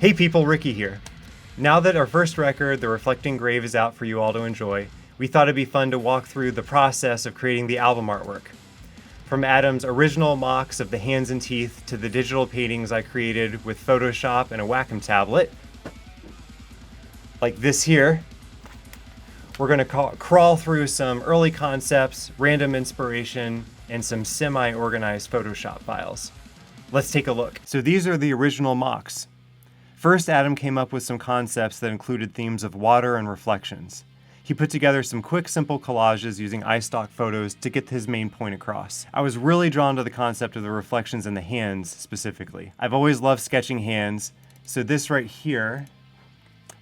Hey people, Ricky here. Now that our first record, The Reflecting Grave, is out for you all to enjoy, we thought it'd be fun to walk through the process of creating the album artwork. From Adam's original mocks of the hands and teeth to the digital paintings I created with Photoshop and a Wacom tablet, like this here, we're going to crawl through some early concepts, random inspiration, and some semi-organized Photoshop files. Let's take a look. So these are the original mocks. First, Adam came up with some concepts that included themes of water and reflections. He put together some quick, simple collages using iStock photos to get his main point across. I was really drawn to the concept of the reflections in the hands specifically. I've always loved sketching hands, so this right here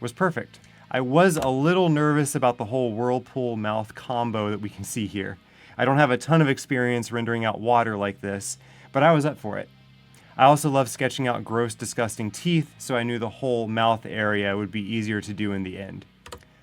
was perfect. I was a little nervous about the whole whirlpool mouth combo that we can see here. I don't have a ton of experience rendering out water like this, but I was up for it. I also love sketching out gross, disgusting teeth, so I knew the whole mouth area would be easier to do in the end.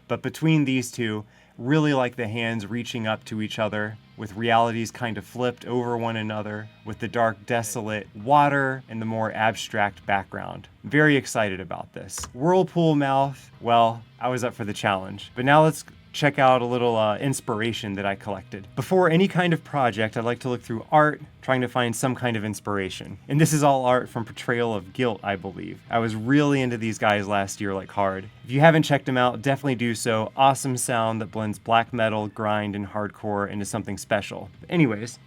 But between these two, really like the hands reaching up to each other, with realities kind of flipped over one another, with the dark, desolate water and the more abstract background. Very excited about this. Whirlpool mouth, well, I was up for the challenge. But now let's check out a little inspiration that I collected. Before any kind of project, I like to look through art, trying to find some kind of inspiration. And this is all art from Portrayal of Guilt, I believe. I was really into these guys last year like hard. If you haven't checked them out, definitely do so. Awesome sound that blends black metal, grind, and hardcore into something special. But anyways,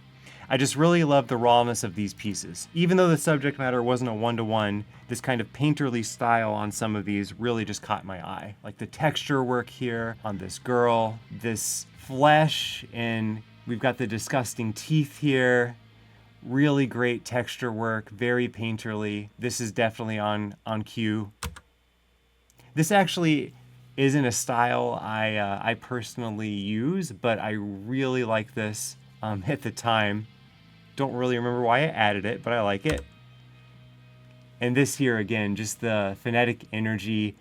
I just really love the rawness of these pieces. Even though the subject matter wasn't a one-to-one, this kind of painterly style on some of these really just caught my eye. Like the texture work here on this girl, this flesh, and we've got the disgusting teeth here. Really great texture work, very painterly. This is definitely on cue. This actually isn't a style I personally use, but I really like this at the time. Don't really remember why I added it, but I like it. And this here, again, just the phonetic energy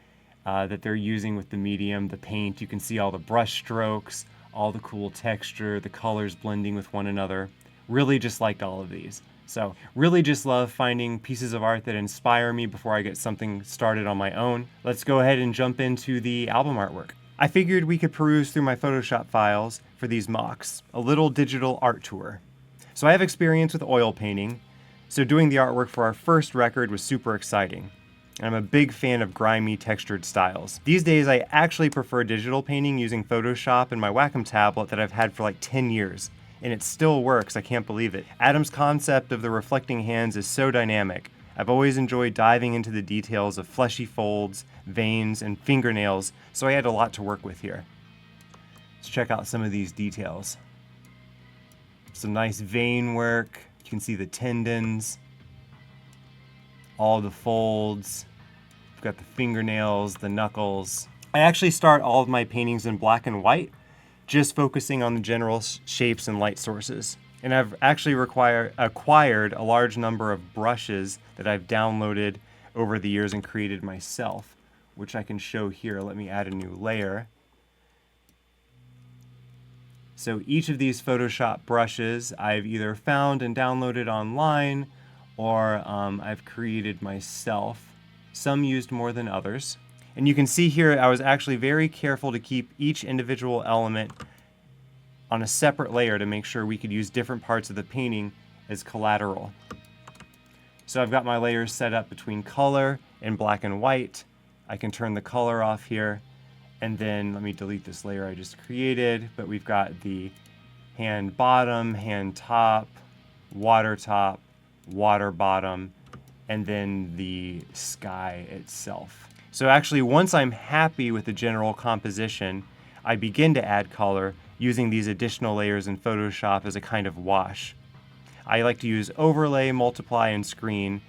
that they're using with the medium, the paint. You can see all the brush strokes, all the cool texture, the colors blending with one another. Really just liked all of these. So really just love finding pieces of art that inspire me before I get something started on my own. Let's go ahead and jump into the album artwork. I figured we could peruse through my Photoshop files for these mocks, a little digital art tour. So I have experience with oil painting, so doing the artwork for our first record was super exciting. And I'm a big fan of grimy, textured styles. These days I actually prefer digital painting using Photoshop and my Wacom tablet that I've had for like 10 years. And it still works, I can't believe it. Adam's concept of the reflecting hands is so dynamic. I've always enjoyed diving into the details of fleshy folds, veins, and fingernails, so I had a lot to work with here. Let's check out some of these details. Some nice vein work. You can see the tendons, all the folds. We've got the fingernails, the knuckles. I actually start all of my paintings in black and white, just focusing on the general shapes and light sources. And I've actually acquired a large number of brushes that I've downloaded over the years and created myself, which I can show here. Let me add a new layer. So each of these Photoshop brushes I've either found and downloaded online, or I've created myself. Some used more than others. And you can see here I was actually very careful to keep each individual element on a separate layer to make sure we could use different parts of the painting as collateral. So I've got my layers set up between color and black and white. I can turn the color off here. And then let me delete this layer I just created, but we've got the hand bottom, hand top, water bottom, and then the sky itself. So actually, once I'm happy with the general composition, I begin to add color using these additional layers in Photoshop as a kind of wash. I like to use overlay, multiply, and screen.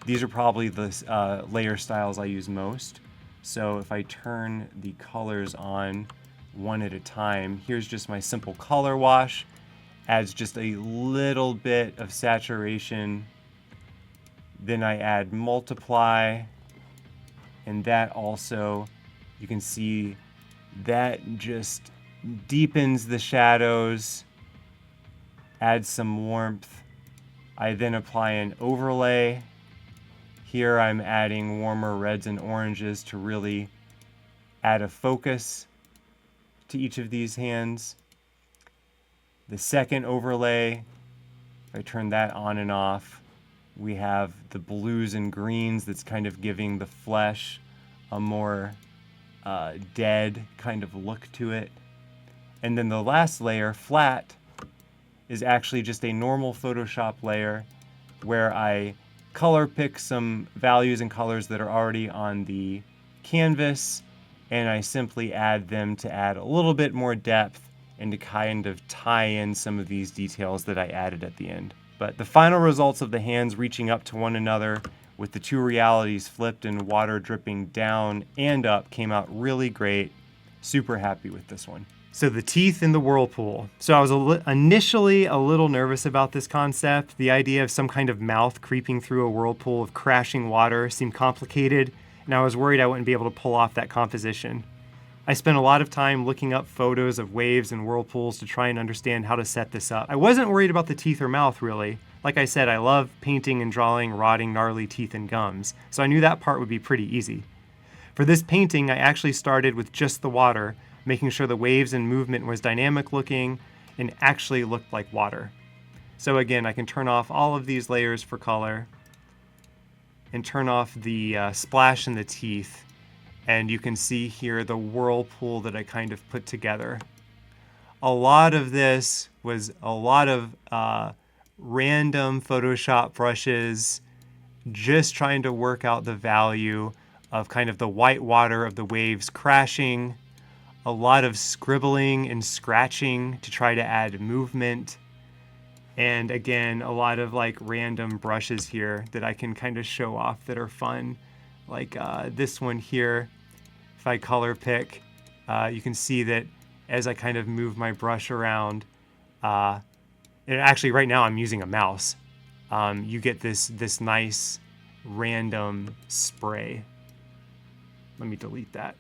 These are probably the layer styles I use most. So if I turn the colors on one at a time, here's just my simple color wash. Adds just a little bit of saturation. Then I add multiply, and that also, you can see that just deepens the shadows, adds some warmth. I then apply an overlay Here I'm adding warmer reds and oranges to really add a focus to each of these hands. The second overlay, if I turn that on and off, we have the blues and greens that's kind of giving the flesh a more dead kind of look to it. And then the last layer, flat, is actually just a normal Photoshop layer where I color pick some values and colors that are already on the canvas, and I simply add them to add a little bit more depth and to kind of tie in some of these details that I added at the end. But the final results of the hands reaching up to one another with the two realities flipped and water dripping down and up came out really great. Super happy with this one. So the teeth in the whirlpool. So I was initially a little nervous about this concept. The idea of some kind of mouth creeping through a whirlpool of crashing water seemed complicated, and I was worried I wouldn't be able to pull off that composition. I spent a lot of time looking up photos of waves and whirlpools to try and understand how to set this up. I wasn't worried about the teeth or mouth, really. Like I said, I love painting and drawing rotting, gnarly teeth and gums, so I knew that part would be pretty easy. For this painting, I actually started with just the water, making sure the waves and movement was dynamic looking and actually looked like water. So again, I can turn off all of these layers for color and turn off the splash in the teeth. And you can see here the whirlpool that I kind of put together. A lot of this was a lot of random Photoshop brushes, just trying to work out the value of kind of the white water of the waves crashing, a lot of scribbling and scratching to try to add movement, and again, a lot of like random brushes here that I can kind of show off that are fun. Like this one here, if I color pick, you can see that as I kind of move my brush around, and actually right now I'm using a mouse, you get this nice random spray. Let me delete that.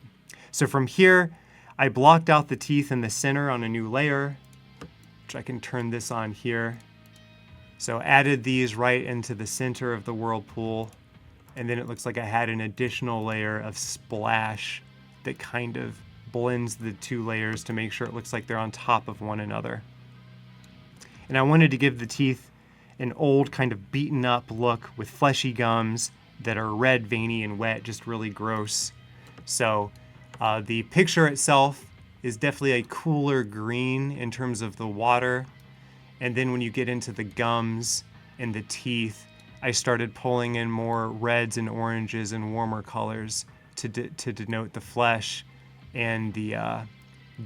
So from here, I blocked out the teeth in the center on a new layer, which I can turn this on here. So added these right into the center of the whirlpool, and then it looks like I had an additional layer of splash that kind of blends the two layers to make sure it looks like they're on top of one another. And I wanted to give the teeth an old kind of beaten up look with fleshy gums that are red, veiny, and wet, just really gross. So the picture itself is definitely a cooler green in terms of the water. And then when you get into the gums and the teeth, I started pulling in more reds and oranges and warmer colors to denote the flesh and the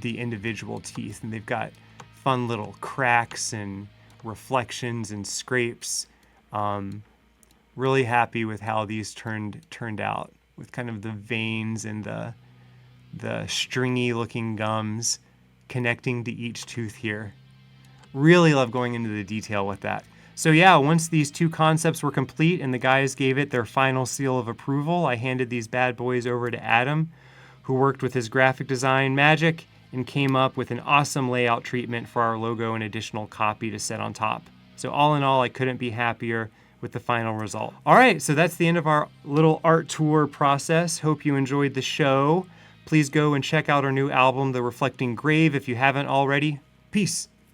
individual teeth. And they've got fun little cracks and reflections and scrapes. Really happy with how these turned out, with kind of the veins and the stringy looking gums connecting to each tooth here. Really love going into the detail with that. So yeah, once these two concepts were complete and the guys gave it their final seal of approval, I handed these bad boys over to Adam, who worked with his graphic design magic and came up with an awesome layout treatment for our logo and additional copy to set on top. So all in all, I couldn't be happier with the final result. All right, so that's the end of our little art tour process. Hope you enjoyed the show. Please go and check out our new album, The Reflecting Grave, if you haven't already. Peace.